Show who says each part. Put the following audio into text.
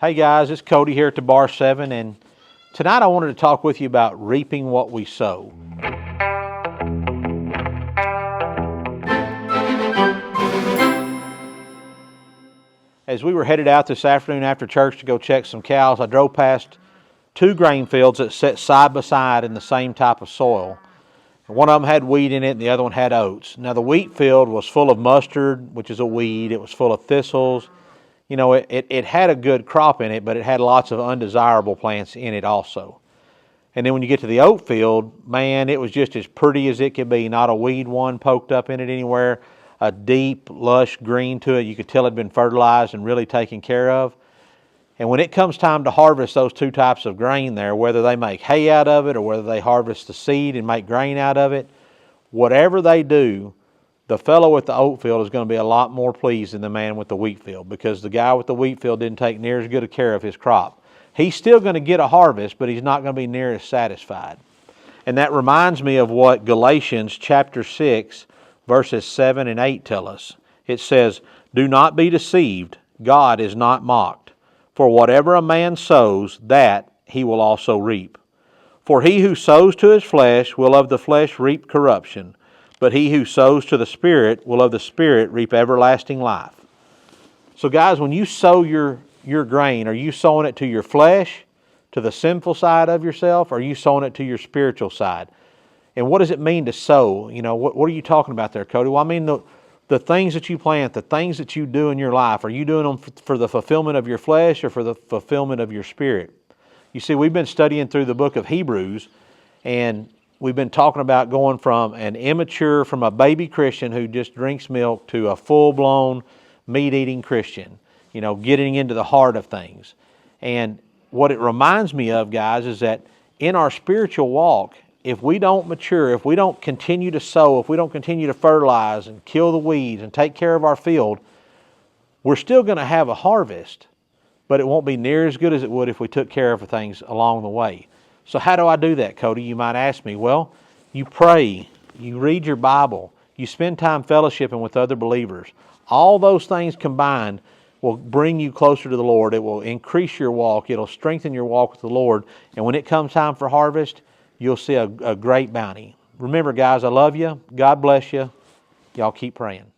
Speaker 1: Hey guys, it's Cody here at the Bar 7, and tonight I wanted to talk with you about reaping what we sow. As we were headed out this afternoon after church to go check some cows, I drove past two grain fields that sat side by side in the same type of soil. One of them had wheat in it and the other one had oats. Now the wheat field was full of mustard, which is a weed. It was full of thistles. You know, it had a good crop in it, but it had lots of undesirable plants in it also. And then when you get to the oat field, man, it was just as pretty as it could be. Not a weed one poked up in it anywhere. A deep, lush green to it. You could tell it had been fertilized and really taken care of. And when it comes time to harvest those two types of grain there, whether they make hay out of it or whether they harvest the seed and make grain out of it, whatever they do, the fellow with the oat field is going to be a lot more pleased than the man with the wheat field, because the guy with the wheat field didn't take near as good a care of his crop. He's still going to get a harvest, but he's not going to be near as satisfied. And that reminds me of what Galatians chapter 6, verses 7 and 8 tell us. It says, "Do not be deceived, God is not mocked. For whatever a man sows, that he will also reap. For he who sows to his flesh will of the flesh reap corruption, but he who sows to the Spirit will of the Spirit reap everlasting life." So guys, when you sow your grain, are you sowing it to your flesh, to the sinful side of yourself, or are you sowing it to your spiritual side? And what does it mean to sow? You know, what are you talking about there, Cody? Well, I mean the things that you plant, the things that you do in your life, are you doing them for the fulfillment of your flesh or for the fulfillment of your spirit? You see, we've been studying through the book of Hebrews, and we've been talking about going from a baby Christian who just drinks milk to a full-blown meat-eating Christian, you know, getting into the heart of things. And what it reminds me of, guys, is that in our spiritual walk, if we don't mature, if we don't continue to sow, if we don't continue to fertilize and kill the weeds and take care of our field, we're still going to have a harvest, but it won't be near as good as it would if we took care of things along the way. So how do I do that, Cody? You might ask me. Well, you pray, you read your Bible, you spend time fellowshipping with other believers. All those things combined will bring you closer to the Lord. It will increase your walk. It'll strengthen your walk with the Lord. And when it comes time for harvest, you'll see a great bounty. Remember, guys, I love you. God bless you. Y'all keep praying.